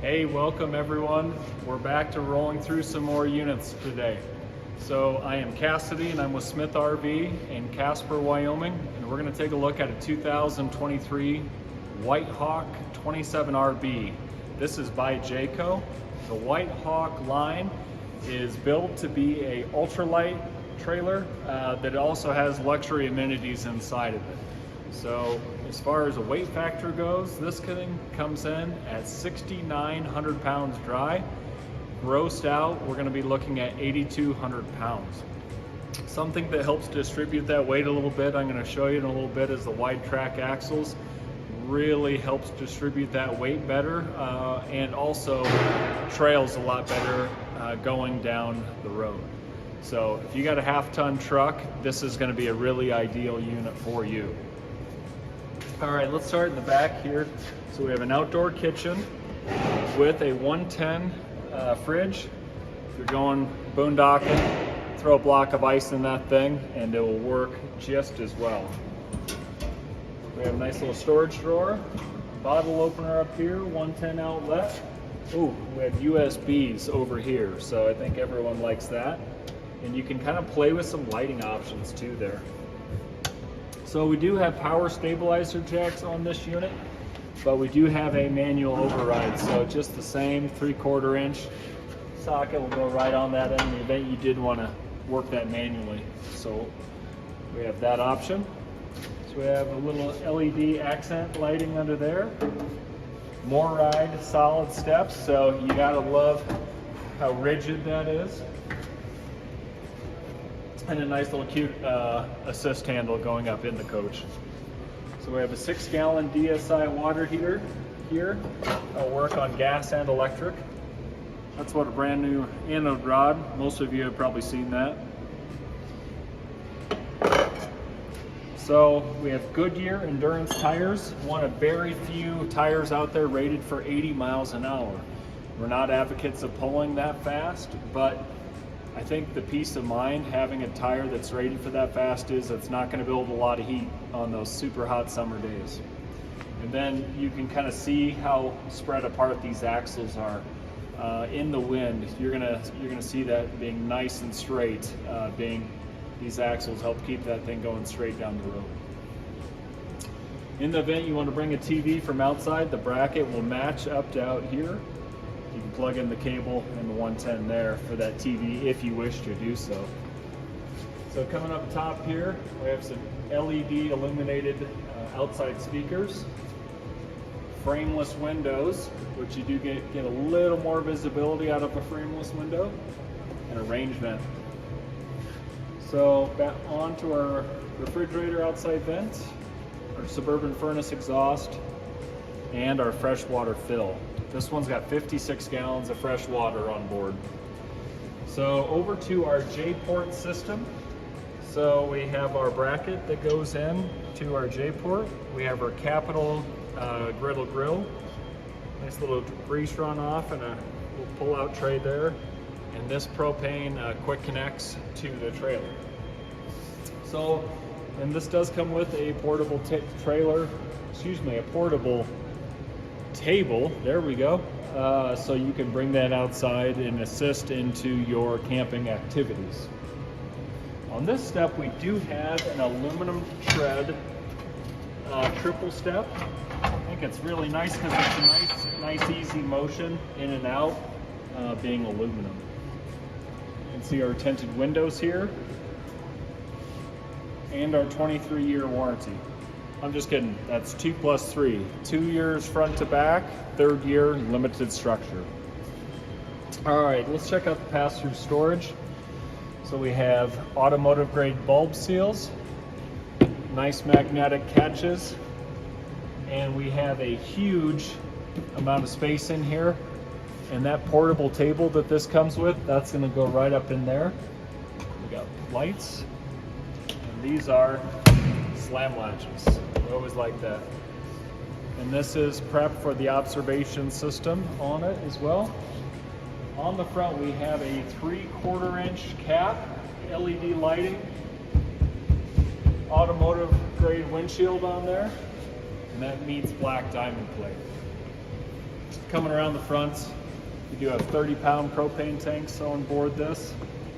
Hey, welcome everyone. We're back to rolling through some more units today. So I am Cassidy and I'm with Smith RV in Casper, Wyoming, and we're going to take a look at a 2023 White Hawk 27RB. This is by Jayco. The White Hawk line is built to be a ultralight trailer that also has luxury amenities inside of it. So as far as a weight factor goes, this thing comes in at 6,900 pounds dry. Grossed out, we're going to be looking at 8,200 pounds. Something that helps distribute that weight a little bit, I'm going to show you in a little bit, is the wide track axles. Really helps distribute that weight better and also trails a lot better going down the road. So if you got a half-ton truck, this is going to be a really ideal unit for you. All right, let's start in the back here. So we have an outdoor kitchen with a 110 fridge. If you're going boondocking, throw a block of ice in that thing and it will work just as well. We have a nice little storage drawer, bottle opener up here, 110 outlet. Ooh, we have USBs over here, so I think everyone likes that. And you can kind of play with some lighting options too there. So we do have power stabilizer jacks on this unit, but we do have a manual override. So just the same 3/4 inch socket will go right on that end in the event you did want to work that manually. So we have that option. So we have a little LED accent lighting under there. More ride, solid steps. So you gotta love how rigid that is. And a nice little cute assist handle going up in the coach. So we have a 6-gallon DSI water heater here. It'll work on gas and electric. That's what a brand new anode rod. Most of you have probably seen that. So we have Goodyear Endurance tires. One of very few tires out there rated for 80 miles an hour. We're not advocates of pulling that fast, but I think the peace of mind having a tire that's rated for that fast is it's not going to build a lot of heat on those super hot summer days. And then you can kind of see how spread apart these axles are. In the wind, you're gonna see that being nice and straight. These axles help keep that thing going straight down the road. In the event you want to bring a TV from outside, the bracket will match up to out here. You can plug in the cable and the 110 there for that TV if you wish to do so. So coming up top here, we have some LED illuminated outside speakers, frameless windows, which you do get a little more visibility out of a frameless window, and a range vent. So back onto our refrigerator outside vent, our Suburban furnace exhaust, and our freshwater fill. This one's got 56 gallons of fresh water on board. So over to our J-port system. So we have our bracket that goes in to our J-port. We have our Capital griddle grill. Nice little grease run off and a little pull-out tray there. And this propane quick connects to the trailer. So, and this does come with a portable portable table, there we go, so you can bring that outside and assist into your camping activities. On this step we do have an aluminum tread triple step. I think it's really nice because it's a nice easy motion in and out, being aluminum. You can see our tinted windows here and our 23-year warranty. I'm just kidding, that's 2 + 3. 2 years front to back, 3rd year limited structure. All right, let's check out the pass-through storage. So we have automotive grade bulb seals, nice magnetic catches, and we have a huge amount of space in here. And that portable table that this comes with, that's gonna go right up in there. We got lights, and these are slam latches. I always like that. And this is prep for the observation system on it as well. On the front we have a 3/4 inch cap, LED lighting, automotive grade windshield on there, and that meets black diamond plate. coming around the front, we do have 30-pound propane tanks on board this,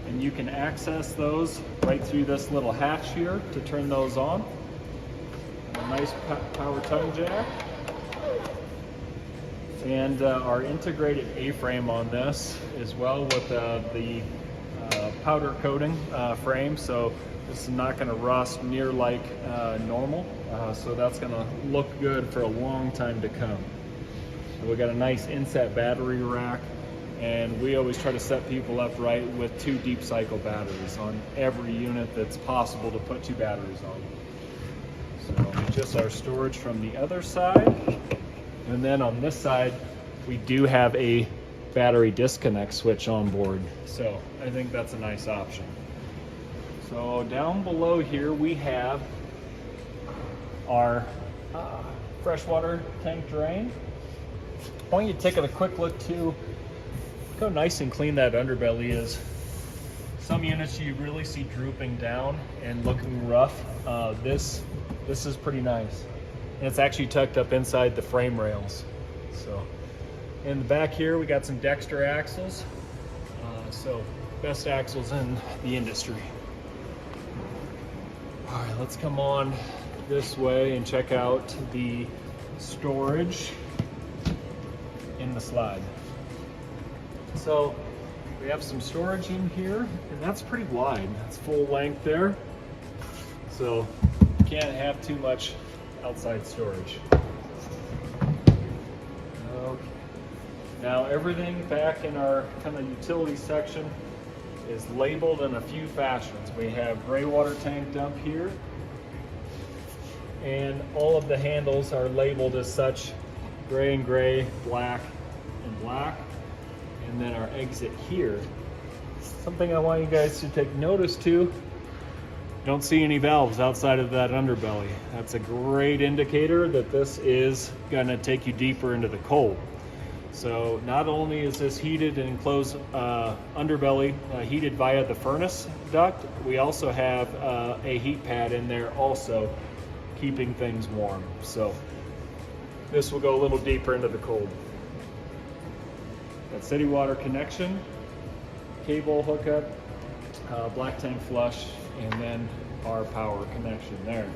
and you can access those right through this little hatch here to turn those on. And a nice power tongue jack. And our integrated A-frame on this as well with the powder coating frame, so this is not going to rust near like normal, so that's going to look good for a long time to come. So we got a nice inset battery rack, and we always try to set people up right with 2 deep cycle batteries on every unit that's possible to put 2 batteries on. So just our storage from the other side. And then on this side, we do have a battery disconnect switch on board. So I think that's a nice option. So down below here, we have our freshwater tank drain. I want you to take a quick look too. Look how nice and clean that underbelly is. Some units you really see drooping down and looking rough. This is pretty nice. And it's actually tucked up inside the frame rails. So in the back here, we got some Dexter axles. So best axles in the industry. All right, let's come on this way and check out the storage in the slide. So we have some storage in here, and that's pretty wide. That's full length there. So you can't have too much outside storage. Okay. Now everything back in our kind of utility section is labeled in a few fashions. We have gray water tank dump here, and all of the handles are labeled as such: gray and gray, black and black. And then our exit here. Something I want you guys to take notice to: don't see any valves outside of that underbelly. That's a great indicator that this is gonna take you deeper into the cold. So not only is this heated and enclosed underbelly heated via the furnace duct, we also have a heat pad in there also keeping things warm. So this will go a little deeper into the cold. Got city water connection, cable hookup, black tank flush, and then our power connection there.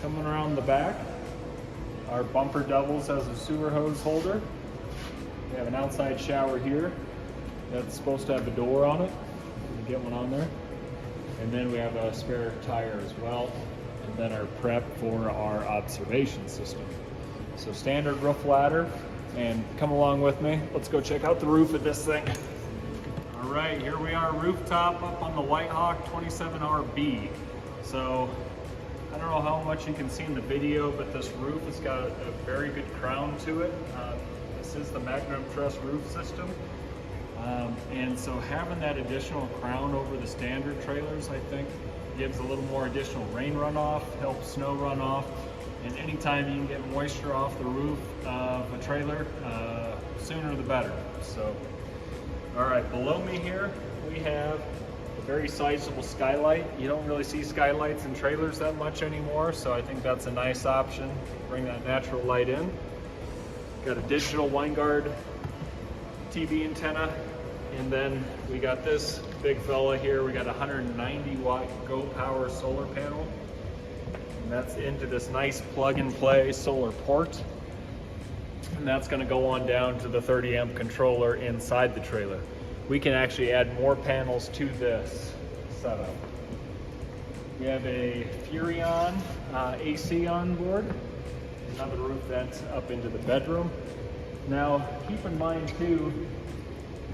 Coming around the back, our bumper doubles as a sewer hose holder. We have an outside shower here that's supposed to have a door on it. You can get one on there. And then we have a spare tire as well. And then our prep for our observation system. So standard roof ladder, and come along with me. Let's go check out the roof of this thing. All right, here we are, rooftop up on the Whitehawk 27RB. So I don't know how much you can see in the video, but this roof has got a very good crown to it. This is the Magnum Truss roof system. And so having that additional crown over the standard trailers, I think, gives a little more additional rain runoff, helps snow runoff, and anytime you can get moisture off the roof of a trailer, sooner the better. So, all right, below me here, we have a very sizable skylight. You don't really see skylights in trailers that much anymore, so I think that's a nice option. Bring that natural light in. Got a digital Winegard TV antenna, and then we got this big fella here. We got a 190 watt Go Power solar panel, and that's into this nice plug and play solar port, and that's going to go on down to the 30 amp controller inside the trailer. We can actually add more panels to this setup. We have a Furrion AC on board. Another roof vent up into the bedroom. Now, keep in mind too,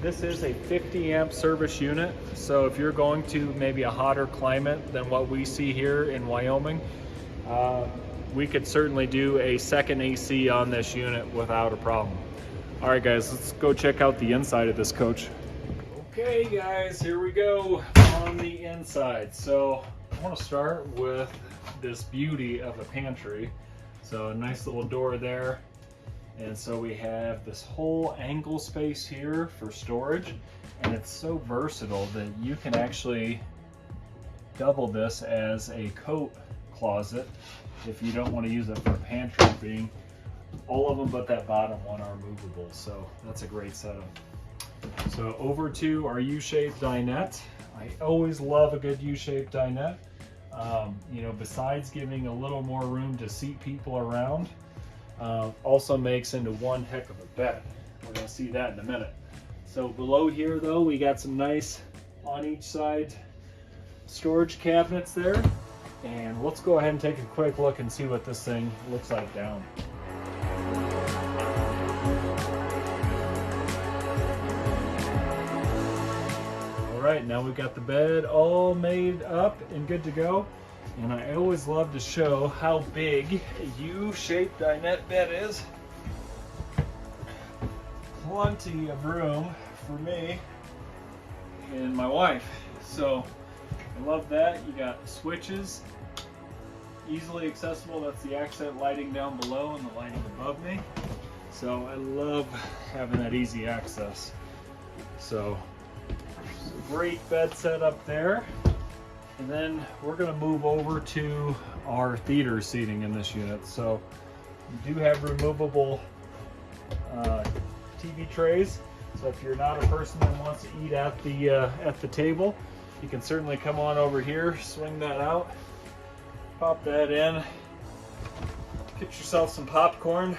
this is a 50 amp service unit. So if you're going to maybe a hotter climate than what we see here in Wyoming, we could certainly do a second AC on this unit without a problem. All right guys, let's go check out the inside of this coach. Okay guys, here we go on the inside. So I want to start with this beauty of a pantry. So a nice little door there. And so we have this whole angle space here for storage. And it's so versatile that you can actually double this as a coat closet if you don't want to use it for pantry being. All of them but that bottom one are movable, so that's a great setup. So over to our U-shaped dinette. I always love a good U-shaped dinette. You know, besides giving a little more room to seat people around, also makes into one heck of a bed. We're gonna see that in a minute. So below here though, we got some nice on each side storage cabinets there. And let's go ahead and take a quick look and see what this thing looks like down. All right, now we've got the bed all made up and good to go. And I always love to show how big a U-shaped dinette bed is. Plenty of room for me and my wife. So I love that. You got switches, easily accessible. That's the accent lighting down below and the lighting above me. So I love having that easy access. So great bed set up there. And then we're going to move over to our theater seating in this unit. So we do have removable TV trays. So if you're not a person that wants to eat at the table, you can certainly come on over here, swing that out, pop that in, get yourself some popcorn,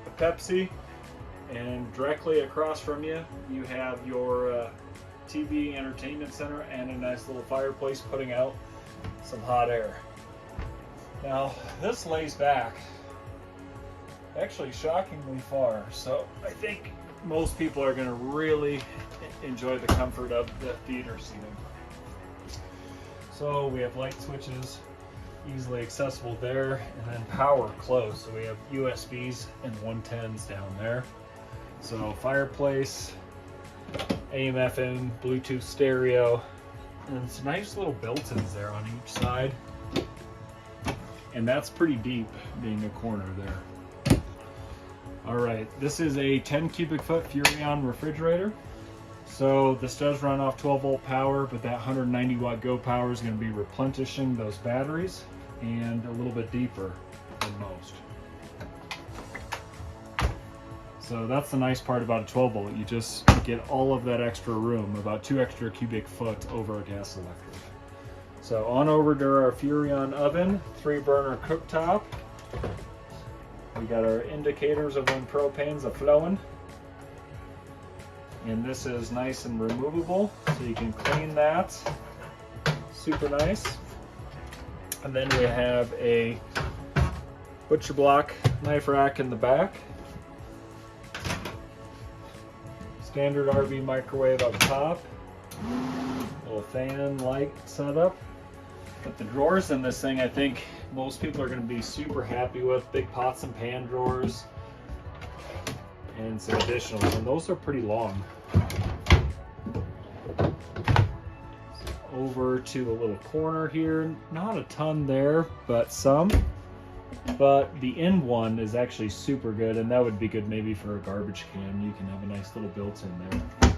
a Pepsi, and directly across from you, you have your TV entertainment center and a nice little fireplace putting out some hot air. Now this lays back actually shockingly far, so I think most people are going to really enjoy the comfort of the theater seating. So we have light switches easily accessible there, and then power close. So we have USBs and 110s down there. So fireplace, AM, FM, Bluetooth stereo, and some nice little built-ins there on each side. And that's pretty deep, being a corner there. All right, this is a 10 cubic foot Furrion refrigerator. So this does run off 12 volt power, but that 190 watt go power is going to be replenishing those batteries and a little bit deeper than most. So that's the nice part about a 12 volt. You just get all of that extra room, about 2 extra cubic foot over a gas electric. So on over to our Furrion oven, 3 burner cooktop. We got our indicators of when propane's a flowing. And this is nice and removable, so you can clean that. Super nice. And then we have a butcher block knife rack in the back. Standard RV microwave up top. Little fan light setup. But the drawers in this thing, I think most people are going to be super happy with. Big pots and pan drawers. And some additionals, and those are pretty long. Over to the little corner here, not a ton there, but some. But the end one is actually super good, and that would be good maybe for a garbage can. You can have a nice little built-in there.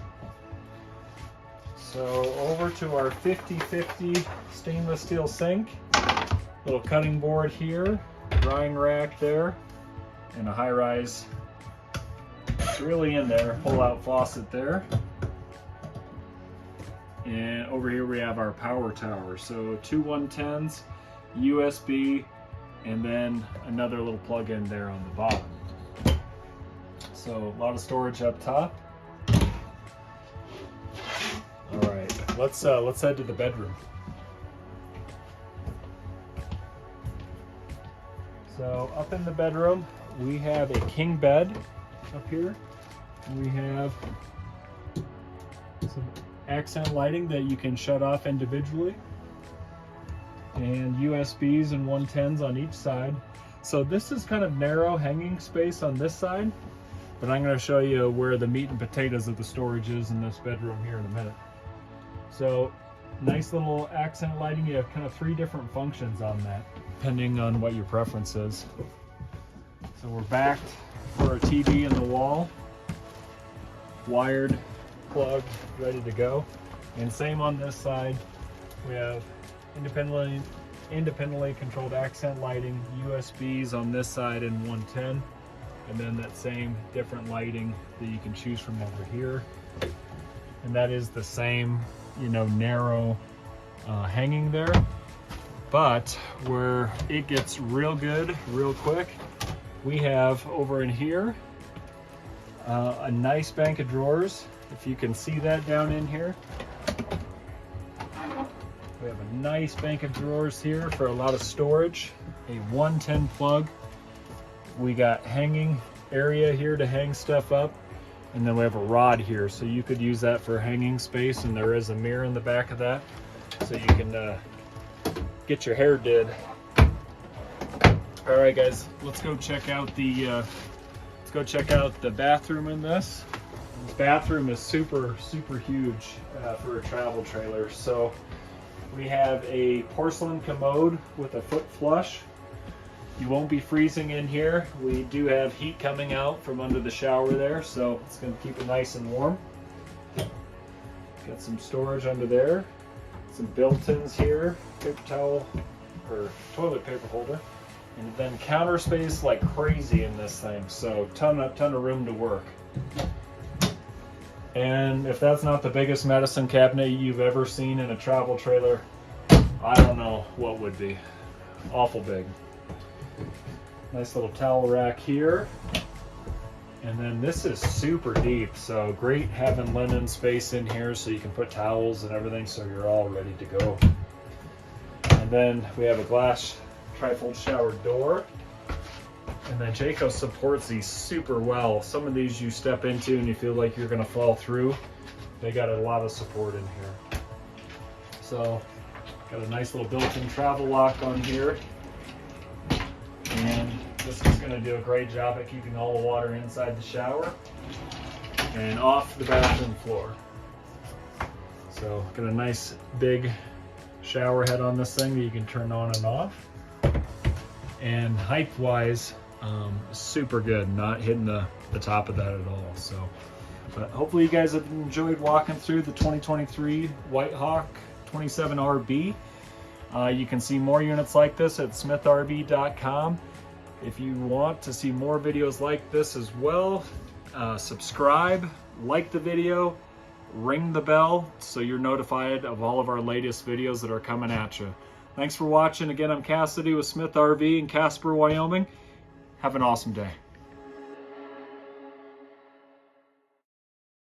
So over to our 50/50 stainless steel sink. Little cutting board here, drying rack there, and a high-rise. It's really in there, pull-out faucet there. And over here we have our power tower. So 2 110s, USB, and then another little plug-in there on the bottom. So a lot of storage up top. All right, let's head to the bedroom. So up in the bedroom, we have a king bed up here. We have some accent lighting that you can shut off individually, and USBs and 110s on each side. So this is kind of narrow hanging space on this side, but I'm going to show you where the meat and potatoes of the storage is in this bedroom here in a minute. So nice little accent lighting. You have kind of 3 different functions on that, depending on what your preference is. So we're backed for a TV in the wall, wired, plugged, ready to go. And same on this side, we have independently independently controlled accent lighting, USBs on this side and 110, and then that same different lighting that you can choose from over here. And that is the same, you know, narrow hanging there. But where it gets real good, real quick, we have over in here a nice bank of drawers. If you can see that down in here. We have a nice bank of drawers here for a lot of storage. A 110 plug. We got hanging area here to hang stuff up. And then we have a rod here, so you could use that for hanging space, and there is a mirror in the back of that, so you can get your hair did. All right, guys, let's go check out the bathroom in this. This bathroom is super huge for a travel trailer. So we have a porcelain commode with a foot flush. You won't be freezing in here. We do have heat coming out from under the shower there, so it's going to keep it nice and warm. Got some storage under there, some built-ins here, paper towel or toilet paper holder, and then counter space like crazy in this thing. So ton of room to work. And if that's not the biggest medicine cabinet you've ever seen in a travel trailer, I don't know what would be. Awful big. Nice little towel rack here. And then this is super deep, so great having linen space in here so you can put towels and everything so you're all ready to go. And then we have a glass trifold shower door. And then Jayco supports these super well. Some of these you step into and you feel like you're gonna fall through. They got a lot of support in here. So, got a nice little built-in travel lock on here. And this is going to do a great job at keeping all the water inside the shower and off the bathroom floor. So got a nice big shower head on this thing that you can turn on and off. And height wise, super good, not hitting the top of that at all. So, but hopefully you guys have enjoyed walking through the 2023 White Hawk 27RB. You can see more units like this at ft.³ If you want to see more videos like this as well, subscribe, like the video, ring the bell so you're notified of all of our latest videos that are coming at you. Thanks for watching. Again, I'm Cassidy with Smith RV in Casper, Wyoming. Have an awesome day.